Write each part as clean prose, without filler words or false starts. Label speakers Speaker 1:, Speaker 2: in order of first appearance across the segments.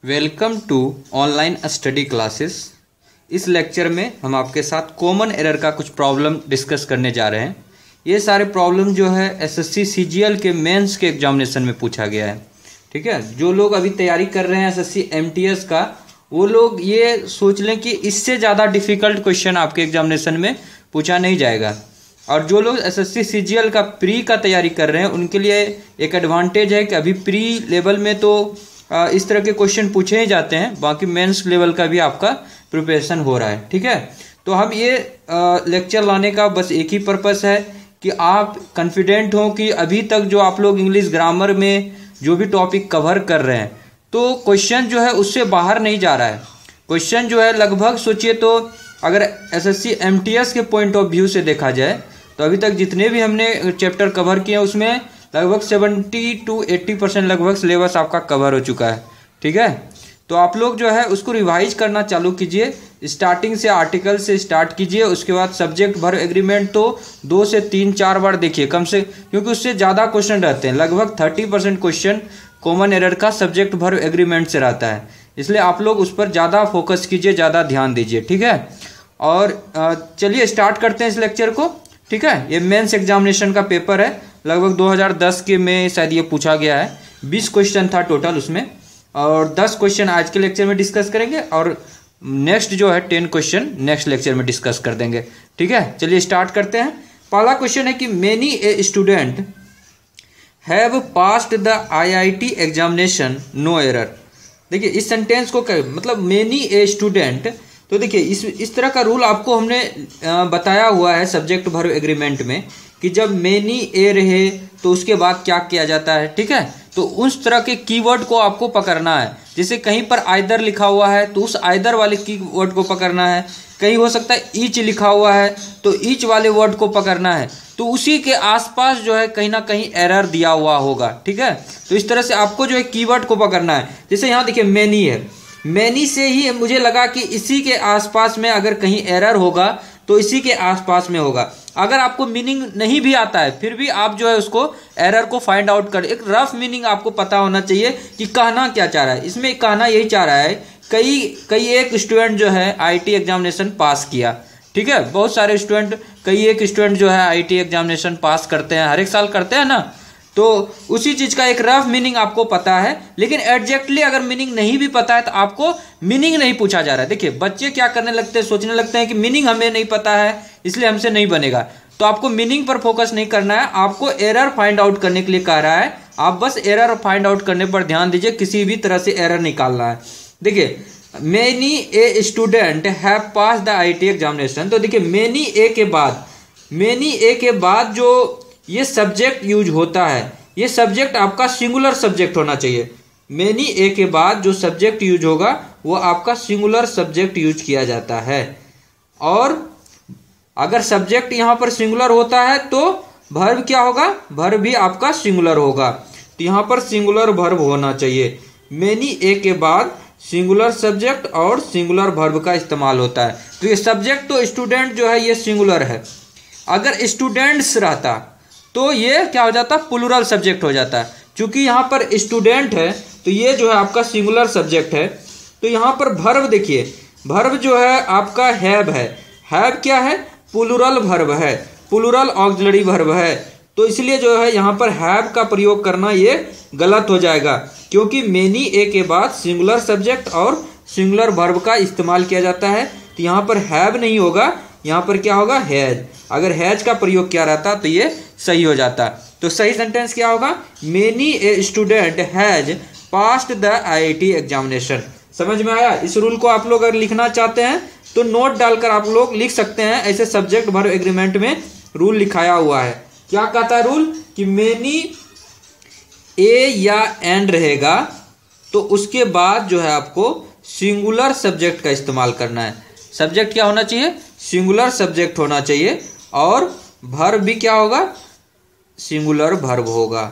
Speaker 1: Welcome to online study classes. इस lecture में हम आपके साथ कॉमन एरर का कुछ प्रॉब्लम डिस्कस करने जा रहे हैं। ये सारे प्रॉब्लम जो है एसएससी सीजीएल के मेंस के एग्जामिनेशन में पूछा गया है। ठीक है, जो लोग अभी तैयारी कर रहे हैं एसएससी एमटीएस का, वो लोग ये सोच लें कि इससे ज़्यादा डिफ़िकल्ट क्वेश्चन आपके एग्जामिनेशन में पूछा नहीं जाएगा। और जो लोग एसएससी सीजीएल का प्री का तैयारी कर रहे हैं उनके लिए एक एडवांटेज है कि अभी प्री लेवल में तो इस तरह के क्वेश्चन पूछे ही जाते हैं, बाकी मेंस लेवल का भी आपका प्रिपरेशन हो रहा है। ठीक है, तो हम ये लेक्चर लाने का बस एक ही पर्पस है कि आप कॉन्फिडेंट हो कि अभी तक जो आप लोग इंग्लिश ग्रामर में जो भी टॉपिक कवर कर रहे हैं तो क्वेश्चन जो है उससे बाहर नहीं जा रहा है। क्वेश्चन जो है लगभग सोचिए तो अगर एसएससी एमटीएस के पॉइंट ऑफ व्यू से देखा जाए तो अभी तक जितने भी हमने चैप्टर कवर किए हैं उसमें लगभग 70 to 80% लगभग सिलेबस आपका कवर हो चुका है। ठीक है, तो आप लोग जो है उसको रिवाइज करना चालू कीजिए। स्टार्टिंग से आर्टिकल से स्टार्ट कीजिए, उसके बाद सब्जेक्ट वर्ब एग्रीमेंट तो 2 से 3-4 बार देखिए कम से, क्योंकि उससे ज़्यादा क्वेश्चन रहते हैं। लगभग 30% क्वेश्चन कॉमन एरर का सब्जेक्ट वर्ब एग्रीमेंट से रहता है, इसलिए आप लोग उस पर ज़्यादा फोकस कीजिए, ज़्यादा ध्यान दीजिए। ठीक है, और चलिए स्टार्ट करते हैं इस लेक्चर को। ठीक है, ये मेंस एग्जामिनेशन का पेपर है, लगभग 2010 के में शायद ये पूछा गया है। 20 क्वेश्चन था टोटल उसमें, और 10 क्वेश्चन आज के लेक्चर में डिस्कस करेंगे और नेक्स्ट जो है 10 क्वेश्चन नेक्स्ट लेक्चर में डिस्कस कर देंगे। ठीक है, चलिए स्टार्ट करते हैं। पहला क्वेश्चन है कि many a student have passed the IIT examination no error. देखिए इस सेंटेंस को मतलब मेनी ए स्टूडेंट, तो देखिए इस तरह का रूल आपको हमने बताया हुआ है सब्जेक्ट वर्ब एग्रीमेंट में कि जब मेनी ए रहे तो उसके बाद क्या किया जाता है। ठीक है, तो उस तरह के कीवर्ड को आपको पकड़ना है। जैसे कहीं पर आइदर लिखा हुआ है तो उस आइदर वाले कीवर्ड को पकड़ना है, कहीं हो सकता है ईच लिखा हुआ है तो ईच वाले वर्ड को पकड़ना है, तो उसी के आसपास जो है कहीं ना कहीं एरर दिया हुआ होगा। ठीक है, तो इस तरह से आपको जो है कीवर्ड को पकड़ना है। जैसे यहाँ देखिए मेनी है, मेनी से ही मुझे लगा कि इसी के आसपास में अगर कहीं एरर होगा तो इसी के आसपास में होगा। अगर आपको मीनिंग नहीं भी आता है फिर भी आप जो है उसको एरर को फाइंड आउट कर, एक रफ मीनिंग आपको पता होना चाहिए कि कहना क्या चाह रहा है। इसमें कहना यही चाह रहा है कई एक स्टूडेंट जो है आईटी एग्जामिनेशन पास किया। ठीक है, बहुत सारे स्टूडेंट, कई एक स्टूडेंट जो है आईटी एग्जामिनेशन पास करते हैं, हर एक साल करते हैं ना, तो उसी चीज का एक रफ मीनिंग आपको पता है। लेकिन एग्जैक्टली अगर मीनिंग नहीं भी पता है तो आपको मीनिंग नहीं पूछा जा रहा है। देखिए बच्चे क्या करने लगते हैं, सोचने लगते हैं कि मीनिंग हमें नहीं पता है इसलिए हमसे नहीं बनेगा। तो आपको मीनिंग पर फोकस नहीं करना है, आपको एरर फाइंड आउट करने के लिए कह रहा है। आप बस एरर फाइंड आउट करने पर ध्यान दीजिए, किसी भी तरह से एरर निकालना है। देखिए many a student have pass the IT examination, तो देखिए मेनी ए के बाद जो ये सब्जेक्ट यूज होता है, ये सब्जेक्ट आपका सिंगुलर सब्जेक्ट होना चाहिए। मेनी ए के बाद जो सब्जेक्ट यूज होगा वो आपका सिंगुलर सब्जेक्ट यूज किया जाता है। और अगर सब्जेक्ट यहां पर सिंगुलर होता है तो वर्ब क्या होगा, वर्ब भी आपका सिंगुलर होगा। तो यहां पर सिंगुलर वर्ब होना चाहिए। मेनी ए के बाद सिंगुलर सब्जेक्ट और सिंगुलर वर्ब का इस्तेमाल होता है। तो ये सब्जेक्ट तो स्टूडेंट जो है ये सिंगुलर है, अगर स्टूडेंट्स रहता तो ये क्या हो जाता, प्लूरल सब्जेक्ट हो जाता है। चूंकि यहाँ पर स्टूडेंट है तो ये जो है आपका सिंगुलर सब्जेक्ट है। तो यहाँ पर वर्ब देखिए, वर्ब जो है आपका हैव है। हैव क्या है, प्लूरल वर्ब है, प्लूरल ऑक्सिलरी वर्ब है। तो इसलिए जो है यहाँ पर हैव का प्रयोग करना ये गलत हो जाएगा, क्योंकि मेनी ए के बाद सिंगुलर सब्जेक्ट और सिंगुलर वर्ब का इस्तेमाल किया जाता है। तो यहाँ पर हैव नहीं होगा, यहाँ पर क्या होगा, हैज। अगर हैज का प्रयोग किया रहता तो ये सही हो जाता। तो सही सेंटेंस क्या होगा, many a student has passed the IIT examination. समझ में आया? इस रूल को आप लोग अगर लिखना चाहते हैं तो नोट डालकर आप लोग लिख सकते हैं। ऐसे सब्जेक्ट वर्ब एग्रीमेंट में रूल लिखाया हुआ है। क्या कहता है रूल कि मेनी ए या एंड रहेगा तो उसके बाद जो है आपको सिंगुलर सब्जेक्ट का इस्तेमाल करना है। सब्जेक्ट क्या होना चाहिए, सिंगुलर सब्जेक्ट होना चाहिए, और वर्ब भी क्या होगा, सिंगुलर वर्ब होगा।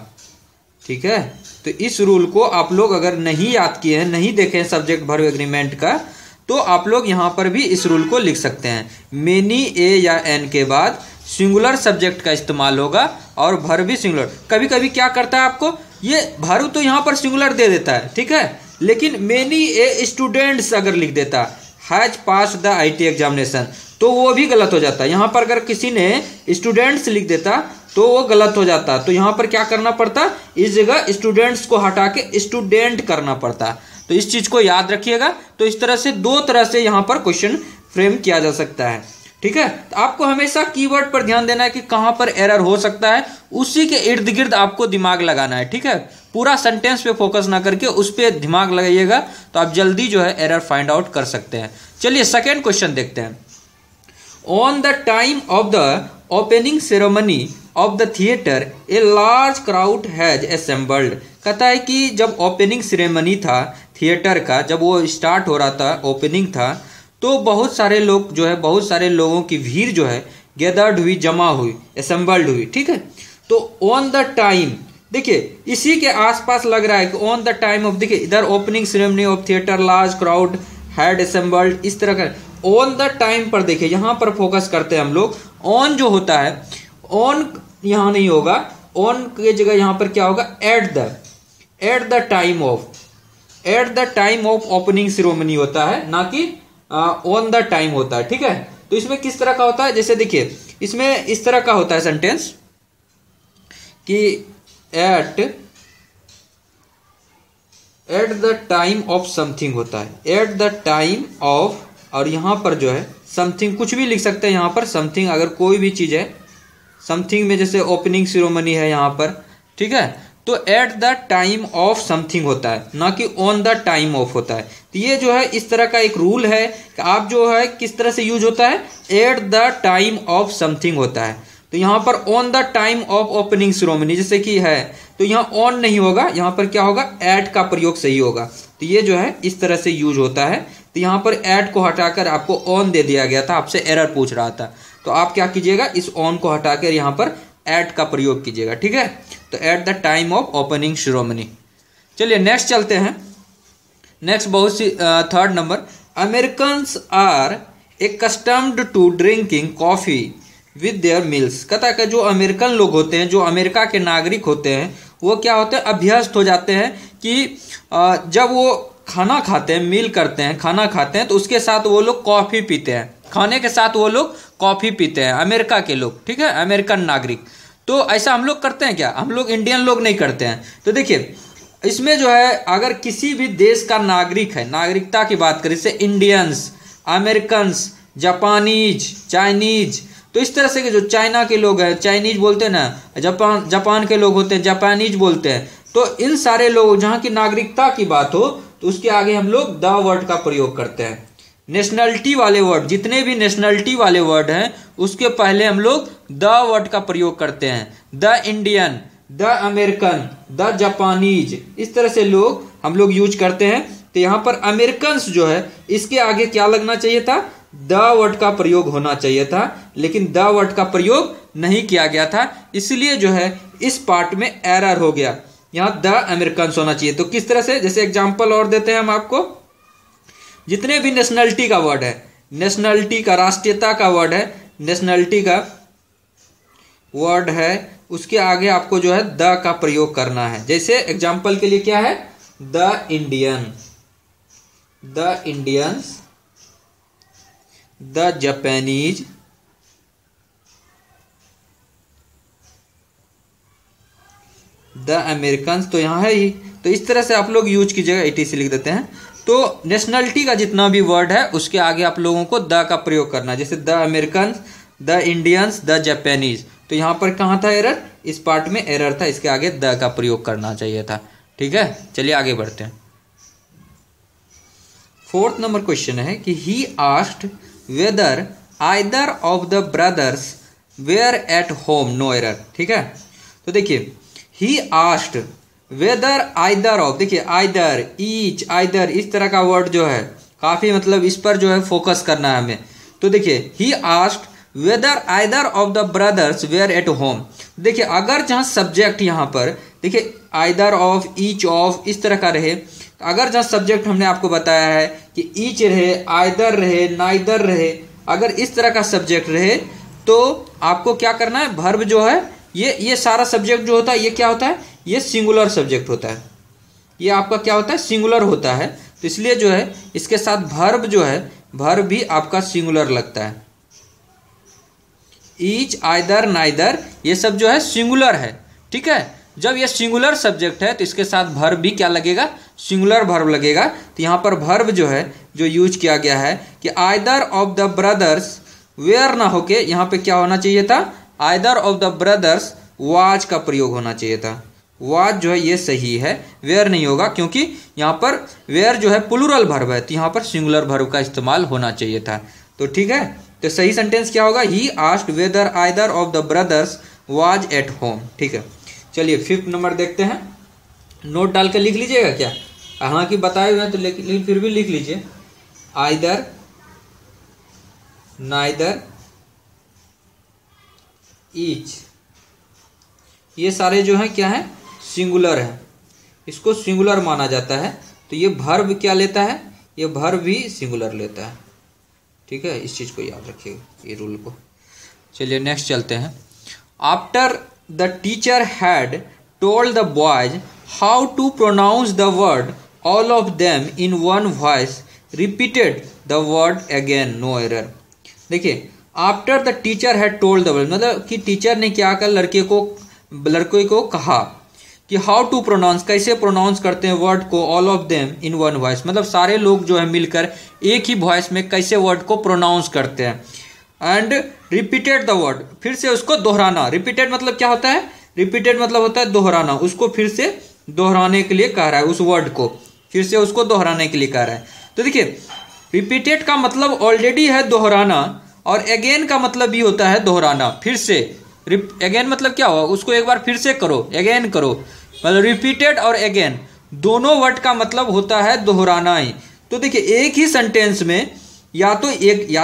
Speaker 1: ठीक है, तो इस रूल को आप लोग अगर नहीं याद किए हैं, नहीं देखे हैं सब्जेक्ट वर्ब एग्रीमेंट का, तो आप लोग यहाँ पर भी इस रूल को लिख सकते हैं। मेनी ए या एन के बाद सिंगुलर सब्जेक्ट का इस्तेमाल होगा और वर्ब भी सिंगुलर। कभी कभी क्या करता है आपको, ये वर्ब तो यहाँ पर सिंगुलर दे देता है, ठीक है, लेकिन मेनी ए स्टूडेंट्स अगर लिख देता has pass the IT examination तो वो भी गलत हो जाता। यहाँ पर अगर किसी ने स्टूडेंट्स लिख देता तो वो गलत हो जाता। तो यहाँ पर क्या करना पड़ता, इस जगह स्टूडेंट्स को हटा के स्टूडेंट करना पड़ता। तो इस चीज को याद रखिएगा। तो इस तरह से दो तरह से यहाँ पर क्वेश्चन फ्रेम किया जा सकता है। ठीक है, तो आपको हमेशा कीवर्ड पर ध्यान देना है कि कहां पर एरर हो सकता है, उसी के इर्द गिर्द आपको दिमाग लगाना है। ठीक है, पूरा सेंटेंस पे फोकस ना करके उस पे दिमाग लगाइएगा तो आप जल्दी जो है एरर फाइंड आउट कर सकते हैं। चलिए सेकेंड क्वेश्चन देखते हैं। On the time of the opening ceremony of the theatre a large crowd has assembled. कहता है कि जब ओपनिंग सेरेमनी था थिएटर का, जब वो स्टार्ट हो रहा था, ओपनिंग था, तो बहुत सारे लोग जो है, बहुत सारे लोगों की भीड़ जो है गैदर्ड हुई, जमा हुई, असेंबल्ड हुई। ठीक है, तो ऑन द टाइम, देखिए इसी के आसपास लग रहा है कि ऑन द टाइम ऑफ, देखिए इधर opening ceremony of theatre large crowd had assembled, इस तरह का ऑन द टाइम पर देखिए यहां पर फोकस करते हैं हम लोग। ऑन जो होता है, ऑन यहां नहीं होगा, ऑन की जगह यहां पर क्या होगा, eight the time of, eight the time of opening ceremony होता है, ना कि ऑन द टाइम होता है। ठीक है, तो इसमें किस तरह का होता है, जैसे देखिए इसमें इस तरह का होता है सेंटेंस कि eight the time of something होता है, एट द टाइम ऑफ, और यहां पर जो है समथिंग कुछ भी लिख सकते हैं। यहां पर समथिंग अगर कोई भी चीज है, समथिंग में जैसे ओपनिंग सेरेमनी है यहां पर, ठीक है, तो at the time of something होता है, ना कि ऑन द टाइम ऑफ होता है। तो ये जो है इस तरह का एक रूल है कि आप जो है किस तरह से यूज होता है, eight the time of something होता है। तो यहाँ पर on the time of opening ceremony जैसे कि है, तो यहाँ ऑन नहीं होगा, यहाँ पर क्या होगा, एट का प्रयोग सही होगा। तो ये जो है इस तरह से यूज होता है। तो यहाँ पर एट को हटाकर आपको ऑन दे दिया गया था, आपसे एरर पूछ रहा था, तो आप क्या कीजिएगा, इस ऑन को हटाकर यहाँ पर एट का प्रयोग कीजिएगा। ठीक है, तो at the time of opening ceremony. चलिए नेक्स्ट चलते हैं। नेक्स्ट बहुत सी third number, Americans are accustomed to drinking coffee with their meals. कहता है कि जो अमेरिकन लोग होते हैं, जो अमेरिका के नागरिक होते हैं, वो क्या होते हैं, अभ्यस्त हो जाते हैं कि जब वो खाना खाते हैं, मील करते हैं, खाना खाते हैं, तो उसके साथ वो लोग कॉफी पीते हैं, खाने के साथ वो लोग कॉफी पीते हैं, अमेरिका के लोग। ठीक है, अमेरिकन नागरिक। तो ऐसा हम लोग करते हैं क्या, हम लोग इंडियन लोग नहीं करते हैं। तो देखिए इसमें जो है अगर किसी भी देश का नागरिक है, नागरिकता की बात करें, जैसे इंडियंस, अमेरिकन्स, जापानीज, चाइनीज, तो इस तरह से कि जो चाइना के लोग हैं चाइनीज बोलते हैं ना, जापान के लोग होते हैं जापानीज बोलते हैं। तो इन सारे लोग जहाँ की नागरिकता की बात हो तो उसके आगे हम लोग द वर्ड का प्रयोग करते हैं। नेशनलिटी वाले वर्ड, जितने भी नेशनलिटी वाले वर्ड हैं उसके पहले हम लोग द वर्ड का प्रयोग करते हैं। The Indian, the American, the Japanese, इस तरह से लोग हम लोग यूज करते हैं। तो यहाँ पर अमेरिकन्स जो है इसके आगे क्या लगना चाहिए था, द वर्ड का प्रयोग होना चाहिए था, लेकिन द वर्ड का प्रयोग नहीं किया गया था, इसलिए जो है इस पार्ट में एरर हो गया। यहाँ द अमेरिकन्स होना चाहिए। तो किस तरह से, जैसे एग्जांपल और देते हैं हम आपको, जितने भी नेशनलिटी का वर्ड है, नेशनलिटी का, राष्ट्रीयता का वर्ड है, नेशनलिटी का वर्ड है, उसके आगे आपको जो है द का प्रयोग करना है। जैसे एग्जांपल के लिए क्या है, the Indian, the Indians, the Japanese, the American, तो यहाँ है ही। तो इस तरह से आप लोग यूज कीजिएगा, एटीसी लिख देते हैं। तो नेशनलिटी का जितना भी वर्ड है उसके आगे आप लोगों को द का प्रयोग करना है, जैसे the American, the Indians, the Japanese. तो यहाँ पर कहाँ था एरर, इस पार्ट में एरर था, इसके आगे द का प्रयोग करना चाहिए था। ठीक है, चलिए आगे बढ़ते हैं। फोर्थ नंबर क्वेश्चन है कि he asked whether either of the brothers were at home, no error. ठीक है, तो देखिए he asked whether either of, देखिए आइदर, ईच, आइदर, इस तरह का वर्ड जो है काफी मतलब इस पर जो है फोकस करना है हमें। तो देखिए he asked whether either of the brothers were at home. देखिए अगर जहाँ सब्जेक्ट यहाँ पर देखिए आइदर ऑफ, ईच ऑफ, इस तरह का रहे, अगर जहाँ सब्जेक्ट हमने आपको बताया है कि ईच रहे, आइदर रहे, नाइदर रहे, अगर इस तरह का सब्जेक्ट रहे तो आपको क्या करना है, वर्ब जो है ये सारा सब्जेक्ट जो होता है ये क्या होता है, ये सिंगुलर सब्जेक्ट होता है। ये आपका क्या होता है, सिंगुलर होता है। तो इसलिए जो है इसके साथ वर्ब जो है, वर्ब भी आपका सिंगुलर लगता है। ईच, आइदर, नाइदर, ये सब जो है सिंगुलर है, ठीक है। जब ये सिंगुलर सब्जेक्ट है तो इसके साथ वर्ब भी क्या लगेगा, सिंगुलर वर्ब लगेगा। तो यहाँ पर वर्ब जो है जो यूज किया गया है कि either of the brothers, were ना होके यहाँ पे क्या होना चाहिए था, either of the brothers was का प्रयोग होना चाहिए था। वाज जो है ये सही है, वेयर नहीं होगा, क्योंकि यहाँ पर वेयर जो है प्लूरल वर्ब है, तो यहाँ पर सिंगुलर वर्ब का इस्तेमाल होना चाहिए था। तो ठीक है, तो सही सेंटेंस क्या होगा, he asked whether either of the brothers was at home. ठीक है, चलिए 5th नंबर देखते हैं। नोट डाल के लिख लीजिएगा क्या, हालांकि बताए हुए हैं तो लेकिन फिर भी लिख लीजिए। आइदर, नाइदर, ईच, ये सारे जो हैं क्या है, सिंगुलर है, इसको सिंगुलर माना जाता है। तो ये वर्ब क्या लेता है, ये वर्ब भी सिंगुलर लेता है। ठीक है, इस चीज को याद रखिएगा, ये रूल को। चलिए नेक्स्ट चलते हैं। After the teacher had told the boys how to pronounce the word all of them in one voice repeated the word again, no error. देखिए, after the teacher had told the word, मतलब कि teacher ने क्या कर लड़के को कहा कि हाउ टू प्रोनाउंस, कैसे प्रोनाउंस करते हैं वर्ड को, all of them in one voice, मतलब सारे लोग जो है मिलकर एक ही वॉइस में कैसे वर्ड को प्रोनाउंस करते हैं। एंड रिपीटेड द वर्ड, फिर से उसको दोहराना। रिपीटेड मतलब क्या होता है, रिपीटेड मतलब होता है दोहराना, उसको फिर से दोहराने के लिए कह रहा है, उस वर्ड को फिर से उसको दोहराने के लिए कह रहा है। तो देखिए, रिपीटेड का मतलब ऑलरेडी है दोहराना, और अगेन का मतलब भी होता है दोहराना, फिर से। अगेन मतलब क्या हुआ, उसको एक बार फिर से करो, अगेन करो, मतलब रिपीटेड और अगेन दोनों वर्ड का मतलब होता है दोहराना ही। तो देखिए, एक ही सेंटेंस में या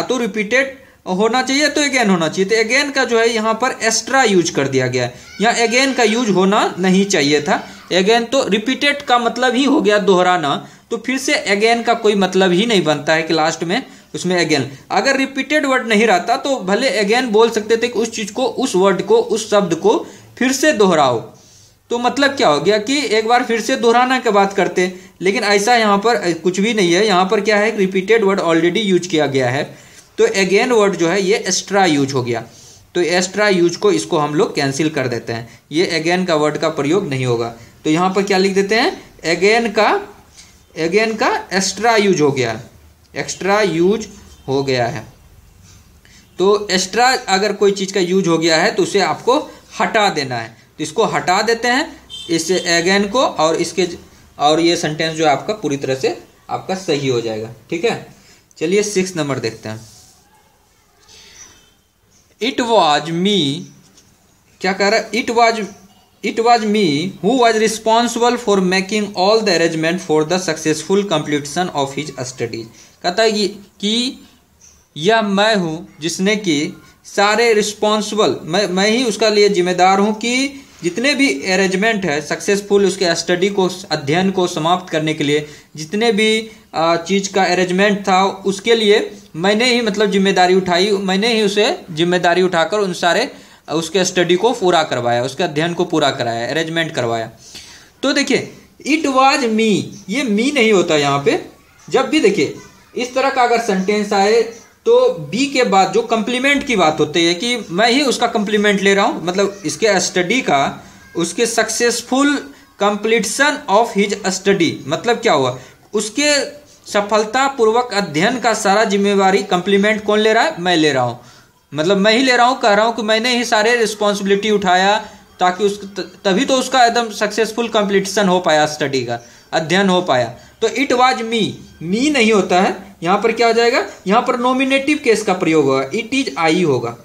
Speaker 1: तो रिपीटेड होना चाहिए तो अगेन होना चाहिए। तो अगेन का जो है यहाँ पर एक्स्ट्रा यूज कर दिया गया है, यहाँ अगेन का यूज होना नहीं चाहिए था। अगेन तो रिपीटेड का मतलब ही हो गया दोहराना, तो फिर से अगेन का कोई मतलब ही नहीं बनता है कि लास्ट में उसमें अगेन। अगर रिपीटेड वर्ड नहीं रहता तो भले अगेन बोल सकते थे कि उस चीज को, उस वर्ड को, उस शब्द को फिर से दोहराओ। तो मतलब क्या हो गया कि एक बार फिर से दोहराना की बात करते, लेकिन ऐसा यहाँ पर कुछ भी नहीं है। यहाँ पर क्या है, रिपीटेड वर्ड ऑलरेडी यूज किया गया है, तो अगेन वर्ड जो है ये एक्स्ट्रा यूज हो गया। तो एक्स्ट्रा यूज को इसको हम लोग कैंसिल कर देते हैं, ये अगेन का वर्ड का प्रयोग नहीं होगा। तो यहाँ पर क्या लिख देते हैं, अगेन का एक्स्ट्रा यूज हो गया, एक्स्ट्रा यूज हो गया है। तो एक्स्ट्रा अगर कोई चीज का यूज हो गया है तो उसे आपको हटा देना है, तो इसको हटा देते हैं, इस अगेन को, और ये सेंटेंस जो है आपका पूरी तरह से आपका सही हो जाएगा। ठीक है, चलिए 6 नंबर देखते हैं। इट वॉज मी, क्या कह रहा है, it was me who was responsible for making all the arrangement for the successful completion of his studies. कहता है कि यह मैं हूं जिसने कि सारे रिस्पॉन्सिबल, मैं ही उसका लिए जिम्मेदार हूं कि जितने भी अरेंजमेंट है सक्सेसफुल उसके स्टडी को, अध्ययन को समाप्त करने के लिए जितने भी चीज का अरेंजमेंट था उसके लिए मैंने ही मतलब जिम्मेदारी उठाई, मैंने ही उसे जिम्मेदारी उठाकर उन सारे उसके स्टडी को पूरा करवाया, उसके अध्ययन को पूरा कराया, अरेंजमेंट करवाया। तो देखिए, इट वाज मी, ये मी नहीं होता यहाँ पे। जब भी देखिए इस तरह का अगर सेंटेंस आए तो बी के बाद जो कंप्लीमेंट की बात होती है कि मैं ही उसका कंप्लीमेंट ले रहा हूं, मतलब इसके स्टडी का, उसके successful completion of his study, मतलब क्या हुआ, उसके सफलतापूर्वक अध्ययन का सारा जिम्मेवारी कंप्लीमेंट कौन ले रहा है, मैं ले रहा हूं, मतलब मैं ही ले रहा हूं, कह रहा हूं कि मैंने ही सारे रिस्पॉन्सिबिलिटी उठाया ताकि तभी तो उसका एकदम सक्सेसफुल कंप्लीशन हो पाया, स्टडी का अध्ययन हो पाया। तो इट वाज मी नहीं होता है, यहां पर क्या हो जाएगा, यहां पर नॉमिनेटिव केस का प्रयोग होगा, इट इज आई होगा।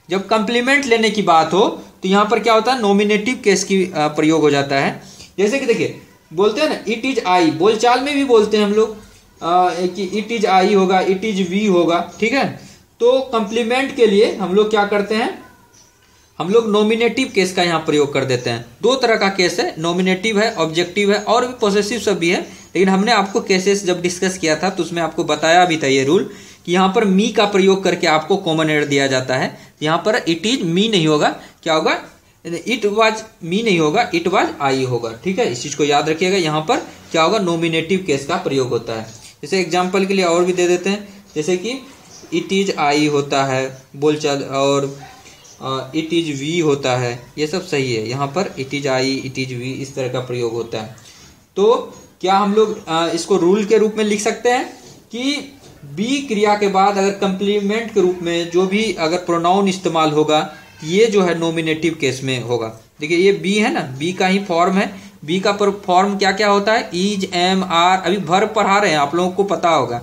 Speaker 1: जब कंप्लीमेंट लेने की बात हो तो यहां पर क्या होता है, नॉमिनेटिव केस की प्रयोग हो जाता है। जैसे कि देखिए बोलते हैं ना, इट इज आई, बोलचाल में भी बोलते हैं हम लोग कि इट इज आई होगा, इट इज वी होगा, ठीक है। तो कंप्लीमेंट के लिए हम लोग क्या करते हैं, हम लोग नॉमिनेटिव केस का यहाँ प्रयोग कर देते हैं। 2 तरह का केस है, नॉमिनेटिव है, ऑब्जेक्टिव है, और भी पॉसेसिव सब भी है, लेकिन हमने आपको केसेस जब डिस्कस किया था तो उसमें आपको बताया भी था ये रूल कि यहाँ पर मी का प्रयोग करके आपको कॉमन एरर दिया जाता है। यहाँ पर इट इज मी नहीं होगा, क्या होगा, इट वाज मी नहीं होगा, इट वाज आई होगा। ठीक है, इस चीज को याद रखिएगा। यहाँ पर क्या होगा, नॉमिनेटिव केस का प्रयोग होता है। जैसे एग्जाम्पल के लिए और भी दे देते हैं, जैसे कि इट इज आई होता है बोलचाल, और इट इज वी होता है, ये सब सही है। यहाँ पर it is I, it is we, इस तरह का प्रयोग होता है। तो क्या हम लोग इसको रूल के रूप में लिख सकते हैं कि बी क्रिया के बाद अगर कंप्लीमेंट के रूप में जो भी अगर प्रोनाउन इस्तेमाल होगा, ये जो है नॉमिनेटिव केस में होगा। देखिए ये बी है ना, बी का ही फॉर्म है। बी का फॉर्म क्या क्या होता है, इज, एम, आर। अभी वर्ब पढ़ा रहे हैं, आप लोगों को पता होगा।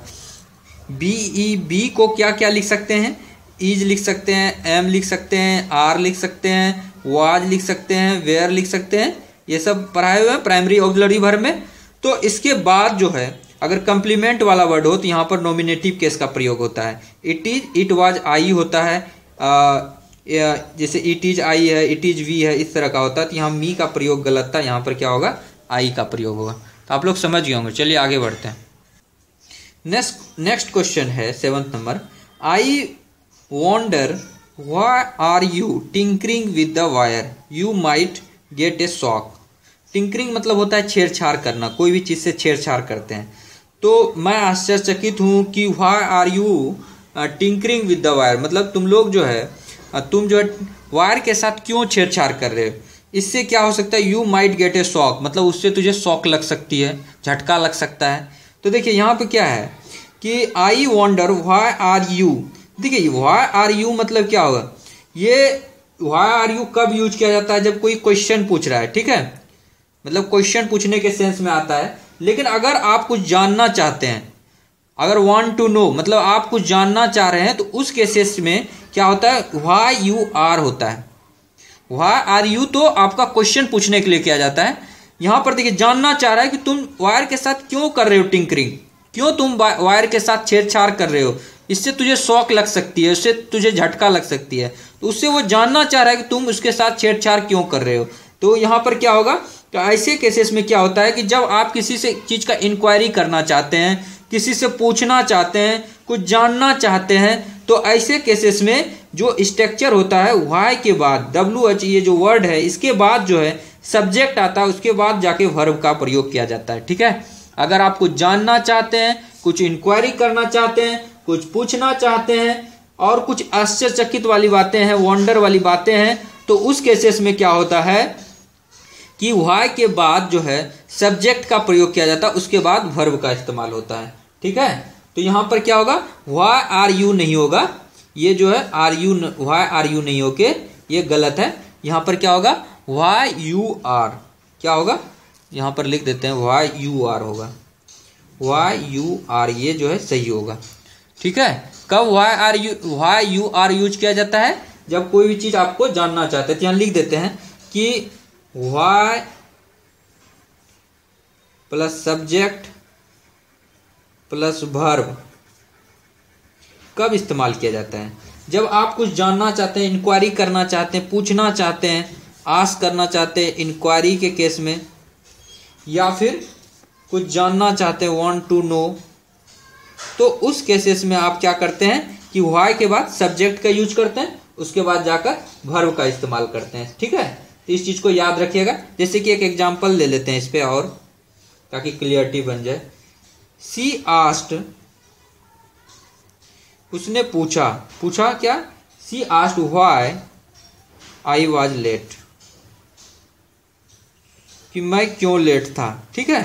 Speaker 1: बी को क्या क्या लिख सकते हैं, इज लिख सकते हैं, एम लिख सकते हैं, आर लिख सकते हैं, वाज लिख सकते हैं, वेयर लिख सकते हैं। ये सब पढ़ाए हुए हैं प्राइमरी ऑक्सिलरी वर्ब में। तो इसके बाद जो है अगर कंप्लीमेंट वाला वर्ड हो तो यहाँ पर नॉमिनेटिव केस का प्रयोग होता है। It is, it was I होता है, जैसे इट इज आई है, इट इज वी है, इस तरह का होता है। तो यहाँ मी का प्रयोग गलत था, यहाँ पर क्या होगा, आई का प्रयोग होगा। तो आप लोग समझ गए होंगे। चलिए आगे बढ़ते हैं। नेक्स्ट क्वेश्चन है 7th नंबर। I wonder why are you tinkering with the wire, you might get a shock. Tinkering मतलब होता है छेड़छाड़ करना, कोई भी चीज़ से छेड़छाड़ करते हैं। तो मैं आश्चर्यचकित हूँ कि why are you tinkering with the wire, मतलब तुम लोग जो है, तुम जो है वायर के साथ क्यों छेड़छाड़ कर रहे हो। इससे क्या हो सकता है, you might get a shock, मतलब उससे तुझे शॉक लग सकती है, झटका लग सकता है। तो देखिए यहाँ पे क्या है कि आई वॉन्डर व्हाई आर यू। देखिए व्हाई आर यू मतलब क्या होगा, ये व्हाई आर यू कब यूज किया जाता है, जब कोई क्वेश्चन पूछ रहा है। ठीक है, मतलब क्वेश्चन पूछने के सेंस में आता है। लेकिन अगर आप कुछ जानना चाहते हैं, अगर वांट टू नो मतलब आप कुछ जानना चाह रहे हैं, तो उस केसेस में क्या होता है, व्हाई यू आर होता है। व्हाई आर यू तो आपका क्वेश्चन पूछने के लिए किया जाता है। यहां पर देखिए जानना चाह रहा है कि तुम वायर के साथ क्यों कर रहे हो टिंकरिंग, क्यों तुम वायर के साथ छेड़छाड़ कर रहे हो, इससे तुझे शॉक लग सकती है, उससे तुझे झटका लग सकती है। तो उससे वो जानना चाह रहा है कि तुम उसके साथ छेड़छाड़ क्यों कर रहे हो। तो यहाँ पर क्या होगा, तो ऐसे केसेस में क्या होता है कि जब आप किसी से चीज का इंक्वायरी करना चाहते हैं, किसी से पूछना चाहते हैं, कुछ जानना चाहते हैं, तो ऐसे केसेस में जो स्ट्रक्चर होता है व्हाई के बाद WH ये जो वर्ड है, इसके बाद जो है सब्जेक्ट आता है, उसके बाद जाके वर्ब का प्रयोग किया जाता है। ठीक है, अगर आप कुछ जानना चाहते हैं, कुछ इंक्वायरी करना चाहते हैं, कुछ पूछना चाहते हैं और कुछ आश्चर्यचकित वाली बातें हैं, वंडर वाली बातें हैं, तो उस केसेस में क्या होता है कि व्हाई के बाद जो है सब्जेक्ट का प्रयोग किया जाता है, उसके बाद वर्ब का इस्तेमाल होता है। ठीक है, तो यहां पर क्या होगा, व्हाई आर यू नहीं होगा, ये जो है are you, why are you नहीं होके ये गलत है। यहां पर क्या होगा, व्हाई यू आर, क्या होगा, यहां पर लिख देते हैं व्हाई यू आर होगा, व्हाई यू आर, ये जो है सही होगा। ठीक है, कब व्हाई यू आर यूज किया जाता है, जब कोई भी चीज आपको जानना चाहते हैं। तो यहां लिख देते हैं कि why plus subject plus verb कब इस्तेमाल किया जाता है, जब आप कुछ जानना चाहते हैं, इंक्वायरी करना चाहते हैं, पूछना चाहते हैं, आस्क करना चाहते हैं इंक्वायरी के केस में, या फिर कुछ जानना चाहते हैं वांट टू नो। तो उस केसेस में आप क्या करते हैं कि व्हाई के बाद सब्जेक्ट का यूज करते हैं, उसके बाद जाकर वर्ब का इस्तेमाल करते हैं। ठीक है, तो इस चीज को याद रखिएगा। जैसे कि एक एग्जांपल ले लेते हैं इस पे, और ताकि क्लियरिटी बन जाए। सी आस्क्ड, उसने पूछा, पूछा क्या, she asked why I was late, कि मैं क्यों लेट था। ठीक है,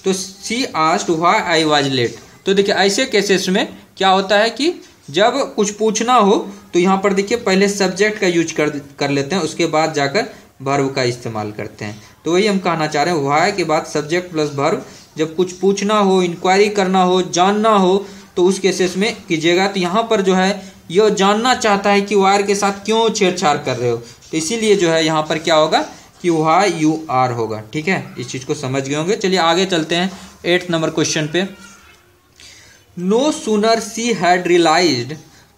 Speaker 1: तो she asked why I was late. तो देखिए ऐसे केसेस में क्या होता है कि जब कुछ पूछना हो तो यहाँ पर देखिए पहले सब्जेक्ट का यूज कर लेते हैं, उसके बाद जाकर वर्ब का इस्तेमाल करते हैं। तो वही हम कहना चाह रहे हैं, व्हाई के बाद सब्जेक्ट प्लस वर्ब, जब कुछ पूछना हो, इंक्वायरी करना हो, जानना हो, तो उस केसेस में कीजिएगा। तो यहाँ पर जो है ये जानना चाहता है कि वायर के साथ क्यों छेड़छाड़ कर रहे हो, तो इसीलिए जो है यहाँ पर क्या होगा कि व्हाई यू आर होगा। ठीक है, इस चीज को समझ गए होंगे। चलिए आगे चलते हैं 8th नंबर क्वेश्चन पे। No sooner she had realised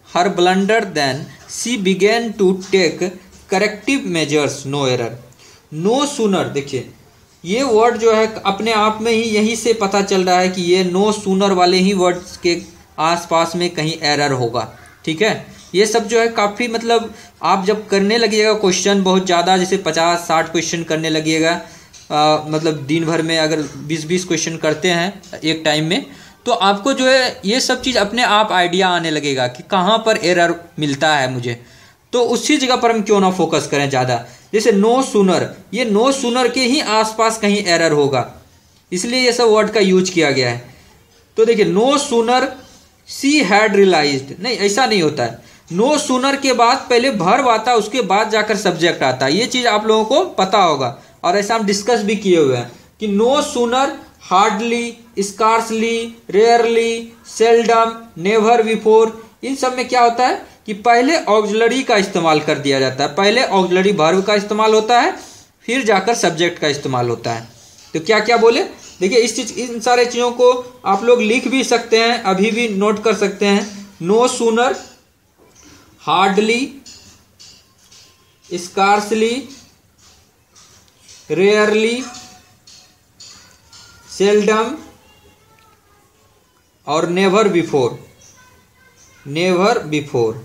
Speaker 1: her blunder than she began to take corrective measures, no error. No sooner, देखिए ये वर्ड जो है अपने आप में ही यहीं से पता चल रहा है कि ये नो सूनर वाले ही वर्ड्स के आसपास में कहीं एरर होगा। ठीक है, ये सब जो है काफ़ी मतलब आप जब करने लगिएगा क्वेश्चन बहुत ज़्यादा, जैसे 50-60 क्वेश्चन करने लगिएगा, मतलब दिन भर में अगर 20-20 क्वेश्चन करते हैं एक टाइम में, तो आपको जो है ये सब चीज़ अपने आप आइडिया आने लगेगा कि कहाँ पर एरर मिलता है मुझे। तो उसी जगह पर हम क्यों ना फोकस करें ज़्यादा। जैसे नो सूनर, ये नो सूनर के ही आसपास कहीं एरर होगा, इसलिए ये सब वर्ड का यूज किया गया है। तो देखिए no sooner she had realised, नहीं ऐसा नहीं होता है। नो सूनर के बाद पहले वर्ब आता है, उसके बाद जाकर सब्जेक्ट आता है। ये चीज़ आप लोगों को पता होगा और ऐसा हम डिस्कस भी किए हुए हैं कि no sooner, hardly, scarcely, rarely, seldom, never before, इन सब में क्या होता है कि पहले ऑक्सिलरी का इस्तेमाल कर दिया जाता है। पहले ऑक्सिलरी वर्ब का इस्तेमाल होता है, फिर जाकर सब्जेक्ट का इस्तेमाल होता है। तो क्या क्या बोले, देखिए इन सारे चीज़ों को आप लोग लिख भी सकते हैं, अभी भी नोट कर सकते हैं। No sooner, hardly, scarcely, rarely, seldom और नेवर बिफोर। नेवर बिफोर,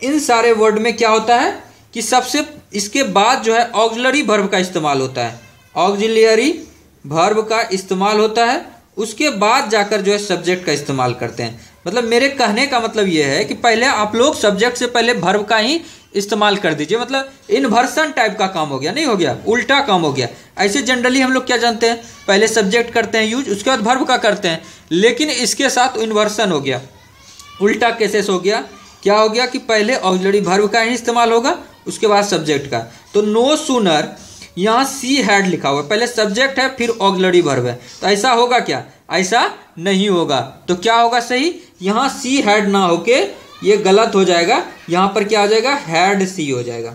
Speaker 1: इन सारे वर्ड में क्या होता है कि सबसे इसके बाद जो है ऑक्सिलरी वर्ब का इस्तेमाल होता है। ऑक्सिलरी वर्ब का इस्तेमाल होता है, उसके बाद जाकर जो है सब्जेक्ट का इस्तेमाल करते हैं। मतलब मेरे कहने का मतलब ये है कि पहले आप लोग सब्जेक्ट से पहले वर्ब का ही इस्तेमाल कर दीजिए। मतलब इन्वर्सन टाइप का काम हो गया, नहीं हो गया, उल्टा काम हो गया। ऐसे जनरली हम लोग क्या जानते हैं, पहले सब्जेक्ट करते हैं यूज, उसके बाद वर्ब का करते हैं, लेकिन इसके साथ इन्वर्सन हो गया, उल्टा केसेस हो गया। क्या हो गया कि पहले ऑक्सिलरी वर्ब का ही इस्तेमाल होगा, उसके बाद सब्जेक्ट का। तो नो सूनर, यहाँ सी हैड लिखा हुआ है, पहले सब्जेक्ट है फिर ऑक्सिलरी वर्ब है, तो ऐसा होगा क्या, ऐसा नहीं होगा। तो क्या होगा सही, यहाँ सी हैड ना होके ये गलत हो जाएगा, यहाँ पर क्या आ जाएगा, हैड सी हो जाएगा,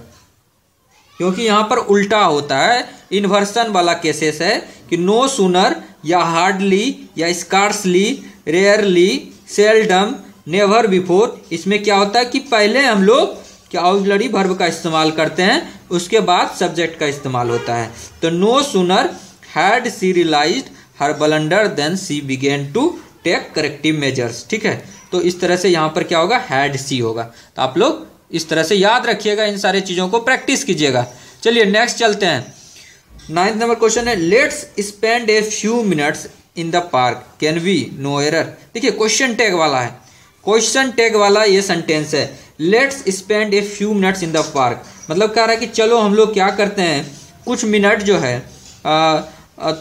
Speaker 1: क्योंकि यहाँ पर उल्टा होता है, इन्वर्सन वाला केसेस है कि नो सूनर या हार्डली या scarcely, rarely, seldom, never before, इसमें क्या होता है कि पहले हम लोग क्या ऑक्सिलरी वर्ब का इस्तेमाल करते हैं, उसके बाद सब्जेक्ट का इस्तेमाल होता है। तो no sooner had she realised her blunder than she began to take corrective measures. ठीक है, तो इस तरह से यहाँ पर क्या होगा, हैड सी होगा। तो आप लोग इस तरह से याद रखिएगा, इन सारे चीज़ों को प्रैक्टिस कीजिएगा। चलिए नेक्स्ट चलते हैं। 9th नंबर क्वेश्चन है, let's spend a few minutes in the park can we no error. देखिए क्वेश्चन टैग वाला है, क्वेश्चन टैग वाला ये सेंटेंस है, let's spend a few minutes in the park. मतलब कह रहा है कि चलो हम लोग क्या करते हैं, कुछ मिनट जो है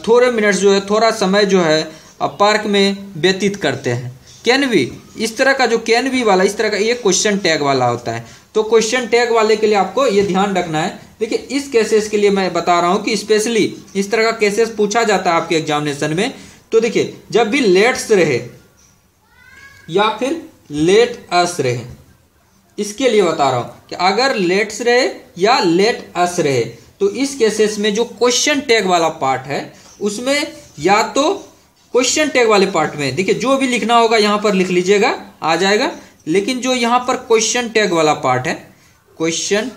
Speaker 1: थोड़े मिनट्स जो है, थोड़ा समय जो है पार्क में व्यतीत करते हैं। कैन वी, इस तरह का जो कैन वी वाला, इस तरह का ये क्वेश्चन टैग वाला होता है। तो क्वेश्चन टैग वाले के लिए आपको ये ध्यान रखना है। देखिए इस केसेस के लिए मैं बता रहा हूँ कि स्पेशली इस तरह का केसेस पूछा जाता है आपके एग्जामिनेशन में। तो देखिए जब भी लेट्स रहे या फिर लेट अस रहे, इसके लिए बता रहा हूं कि अगर लेट्स रहे या लेट अस रहे, तो इस केसेस में जो क्वेश्चन टैग वाला पार्ट है उसमें या तो क्वेश्चन टैग वाले पार्ट में देखिए जो भी लिखना होगा यहां पर लिख लीजिएगा, आ जाएगा। लेकिन जो यहां पर क्वेश्चन टैग वाला पार्ट है, क्वेश्चन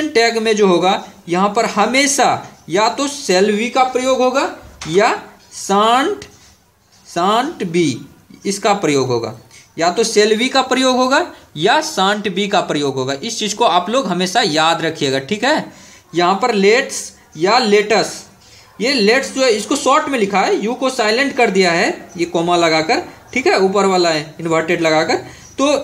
Speaker 1: टैग में जो होगा यहां पर हमेशा या तो shall be का प्रयोग होगा या shan't be इसका प्रयोग होगा, या तो shall be का प्रयोग होगा या shan't be का प्रयोग होगा। इस चीज को आप लोग हमेशा याद रखिएगा, ठीक है। यहाँ पर लेट्स या लेटस, ये लेट्स जो है इसको शॉर्ट में लिखा है, यू को साइलेंट कर दिया है ये कोमा लगाकर, ठीक है, ऊपर वाला है इन्वर्टेड लगाकर। तो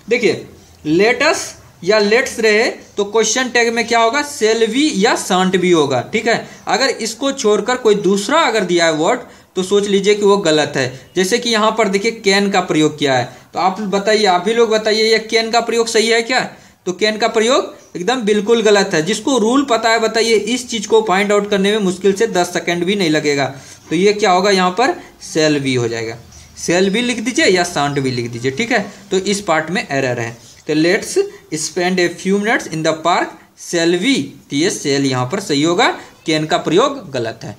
Speaker 1: देखिए लेटस या लेट्स रहे तो क्वेश्चन टैग में क्या होगा, shall be या shan't be होगा, ठीक है। अगर इसको छोड़कर कोई दूसरा अगर दिया है वर्ड तो सोच लीजिए कि वो गलत है। जैसे कि यहाँ पर देखिए कैन का प्रयोग किया है, तो आप बताइए, आप भी लोग बताइए ये कैन का प्रयोग सही है क्या? तो कैन का प्रयोग एकदम बिल्कुल गलत है। जिसको रूल पता है बताइए, इस चीज को फाइंड आउट करने में मुश्किल से 10 सेकंड भी नहीं लगेगा। तो ये क्या होगा, यहाँ पर shall be हो जाएगा। shall be लिख दीजिए या shan't be लिख दीजिए, ठीक है। तो इस पार्ट में एरर है। तो let's spend a few minutes in the park shall be, तो ये shall यहाँ पर सही होगा, कैन का प्रयोग गलत है।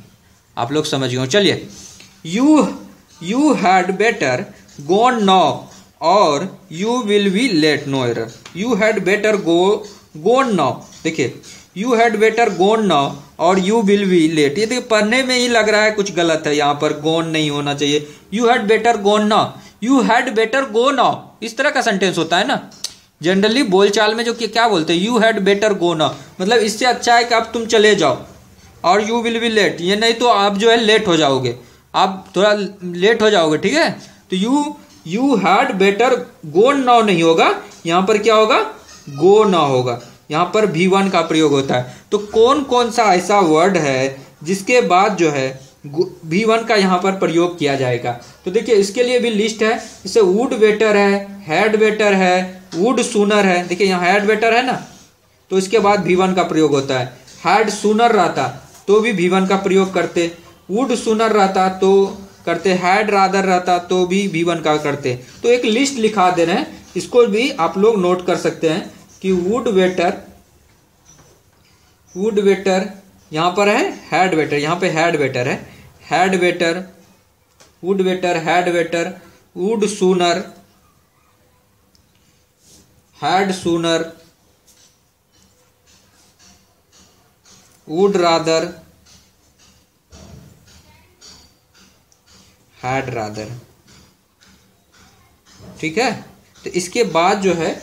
Speaker 1: आप लोग समझ गए। चलिए, you had better gone now और you will be late, no error. You had better gone now, देखिए you had better gone now और यू विल बी लेट, ये देखिए पढ़ने में ही लग रहा है कुछ गलत है, यहाँ पर गॉन नहीं होना चाहिए। You had better gone now, you had better go now, इस तरह का सेंटेंस होता है ना जनरली बोलचाल में, जो कि क्या बोलते हैं, you had better go now, मतलब इससे अच्छा है कि आप तुम चले जाओ, और यू विल बी लेट, ये नहीं तो आप जो है लेट हो जाओगे, आप थोड़ा लेट हो जाओगे, ठीक है। तो you had better go now नहीं होगा, यहाँ पर क्या होगा, गो ना होगा, यहाँ पर V1 का प्रयोग होता है। तो कौन कौन सा ऐसा वर्ड है जिसके बाद जो है V1 का यहाँ पर प्रयोग किया जाएगा, तो देखिए इसके लिए भी लिस्ट है, जैसे वुड बेटर है, हैड बेटर है, वुड सूनर है, देखिए यहाँ हैड बेटर है ना, तो इसके बाद V1 का प्रयोग होता है। हैड सूनर रहता तो भी V1 का प्रयोग करते, वुड सूनर रहता तो करते, हैड रादर रहता तो भी V1 का करते। तो एक लिस्ट लिखा दे रहे हैं, इसको भी आप लोग नोट कर सकते हैं कि वुड वेटर यहाँ पर है, हैड वेटर यहाँ पे हैड वेटर है, had waiter, would waiter, had waiter, would sooner, had sooner, would rather, had rather, ठीक है। तो इसके बाद जो है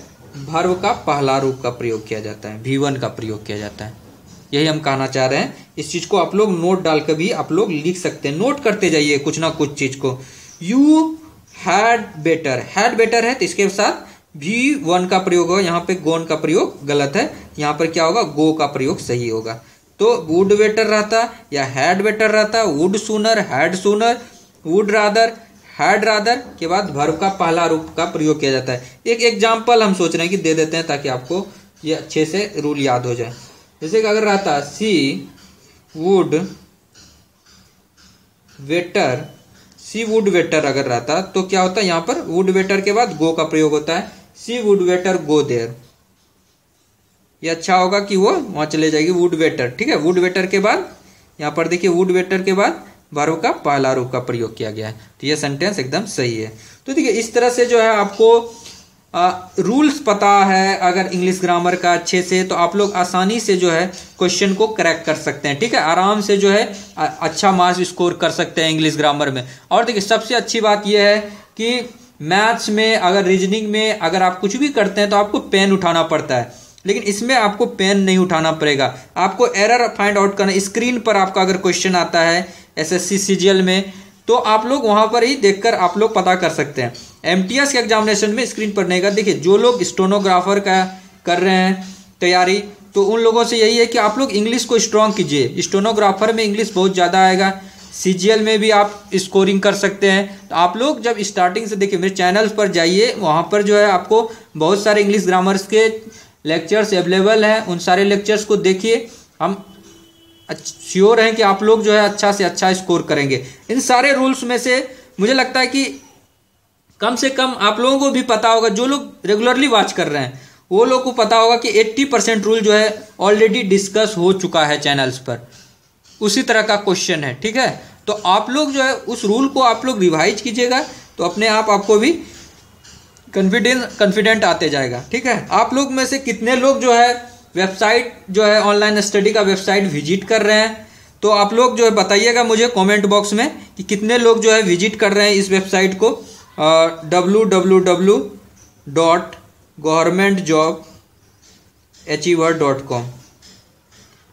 Speaker 1: वर्ब का पहला रूप का प्रयोग किया जाता है, V1 का प्रयोग किया जाता है, यही हम कहना चाह रहे हैं। इस चीज को आप लोग नोट डालकर भी आप लोग लिख सकते हैं, नोट करते जाइए कुछ ना कुछ चीज को। You had better, had better है तो इसके साथ V1 का प्रयोग होगा, यहाँ पे गोन का प्रयोग गलत है, यहाँ पर क्या होगा, गो का प्रयोग सही होगा। तो वुड बेटर रहता या हैड बेटर रहता, would sooner, had sooner, would rather, had rather के बाद वर्ब का पहला रूप का प्रयोग किया जाता है। एक एग्जाम्पल हम सोच रहे हैं कि दे देते हैं ताकि आपको ये अच्छे से रूल याद हो जाए। जैसे कि अगर रहता she would waiter, she would waiter अगर रहता तो क्या होता है, यहाँ पर वुड वेटर के बाद गो का प्रयोग होता है, सी वुड वेटर गो देयर, ये अच्छा होगा कि वो वहां चले जाएगी, वुड वेटर, ठीक है। वुड वेटर के बाद यहाँ पर देखिए वुड वेटर के बाद वर्ब का पहला रूप का प्रयोग किया गया है, तो ये सेंटेंस एकदम सही है। तो देखिए इस तरह से जो है आपको रूल्स पता है अगर इंग्लिश ग्रामर का अच्छे से, तो आप लोग आसानी से जो है क्वेश्चन को क्रैक कर सकते हैं, ठीक है। आराम से जो है अच्छा मार्क्स स्कोर कर सकते हैं इंग्लिश ग्रामर में। और देखिए सबसे अच्छी बात यह है कि मैथ्स में अगर रीजनिंग में अगर आप कुछ भी करते हैं तो आपको पेन उठाना पड़ता है, लेकिन इसमें आपको पेन नहीं उठाना पड़ेगा, आपको एरर फाइंड आउट करना, स्क्रीन पर आपका अगर क्वेश्चन आता है SSC CGL में तो आप लोग वहां पर ही देखकर आप लोग पता कर सकते हैं। MTS के एग्जामिनेशन में स्क्रीन पर नहीं का, देखिए जो लोग स्टेनोग्राफर का कर रहे हैं तैयारी, तो उन लोगों से यही है कि आप लोग इंग्लिश को स्ट्रॉन्ग कीजिए, स्टेनोग्राफर में इंग्लिश बहुत ज़्यादा आएगा, CGL में भी आप स्कोरिंग कर सकते हैं। तो आप लोग जब स्टार्टिंग से देखिए मेरे चैनल पर जाइए, वहाँ पर जो है आपको बहुत सारे इंग्लिश ग्रामर्स के लेक्चर्स अवेलेबल हैं, उन सारे लेक्चर्स को देखिए, हम श्योर हैं कि आप लोग जो है अच्छा से अच्छा स्कोर करेंगे। इन सारे रूल्स में से मुझे लगता है कि कम से कम आप लोगों को भी पता होगा, जो लोग रेगुलरली वॉच कर रहे हैं वो लोग को पता होगा कि 80% रूल जो है ऑलरेडी डिस्कस हो चुका है चैनल्स पर, उसी तरह का क्वेश्चन है, ठीक है। तो आप लोग जो है उस रूल को आप लोग रिवाइज कीजिएगा तो अपने आप आपको भी कॉन्फिडेंट आते जाएगा, ठीक है। आप लोग में से कितने लोग जो है वेबसाइट जो है ऑनलाइन स्टडी का वेबसाइट विजिट कर रहे हैं, तो आप लोग जो है बताइएगा मुझे कमेंट बॉक्स में कि कितने लोग जो है विजिट कर रहे हैं इस वेबसाइट को, www.governmentjobachiever.com।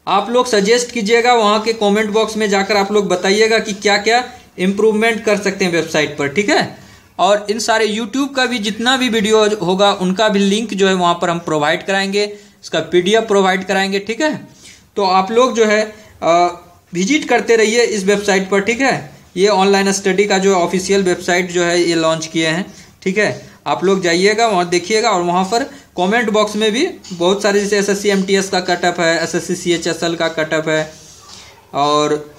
Speaker 1: आप लोग सजेस्ट कीजिएगा वहाँ के कमेंट बॉक्स में जाकर, आप लोग बताइएगा कि क्या क्या इम्प्रूवमेंट कर सकते हैं वेबसाइट पर, ठीक है। और इन सारे यूट्यूब का भी जितना भी वीडियो होगा उनका भी लिंक जो है वहाँ पर हम प्रोवाइड कराएंगे, इसका PDF प्रोवाइड कराएंगे, ठीक है। तो आप लोग जो है विजिट करते रहिए इस वेबसाइट पर, ठीक है। ये ऑनलाइन स्टडी का जो ऑफिशियल वेबसाइट जो है ये लॉन्च किए हैं, ठीक है। आप लोग जाइएगा वहाँ देखिएगा, और वहाँ पर कमेंट बॉक्स में भी बहुत सारे जैसे SSC MTS का कटअप है, SSC CHSL का कटअप है, और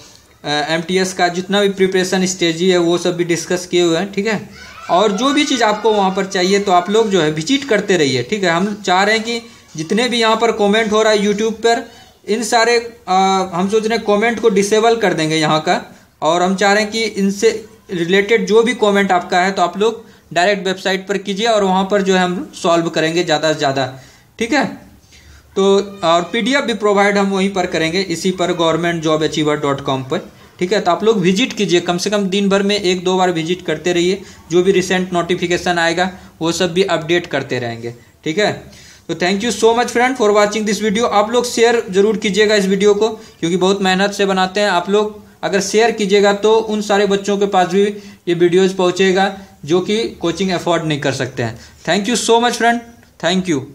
Speaker 1: MTS का जितना भी प्रिपरेशन स्टेज है वो सब भी डिस्कस किए हुए हैं, ठीक है। और जो भी चीज़ आपको वहाँ पर चाहिए तो आप लोग जो है विजिट करते रहिए, ठीक है। हम चाह रहे हैं कि जितने भी यहाँ पर कमेंट हो रहा है यूट्यूब पर, इन सारे हम सोच रहे हैं कमेंट को डिसेबल कर देंगे यहाँ का, और हम चाह रहे हैं कि इनसे रिलेटेड जो भी कमेंट आपका है तो आप लोग डायरेक्ट वेबसाइट पर कीजिए और वहाँ पर जो है हम सॉल्व करेंगे ज़्यादा से ज़्यादा, ठीक है। तो और PDF भी प्रोवाइड हम वहीं पर करेंगे, इसी पर governmentjobachiever.com पर, ठीक है। तो आप लोग विजिट कीजिए, कम से कम दिन भर में 1-2 बार विजिट करते रहिए, जो भी रिसेंट नोटिफिकेशन आएगा वो सब भी अपडेट करते रहेंगे, ठीक है। तो thank you so much friend for watching this video. आप लोग शेयर जरूर कीजिएगा इस वीडियो को, क्योंकि बहुत मेहनत से बनाते हैं। आप लोग अगर शेयर कीजिएगा तो उन सारे बच्चों के पास भी ये वीडियोज पहुंचेगा जो कि कोचिंग अफोर्ड नहीं कर सकते हैं। Thank you so much friend, thank you.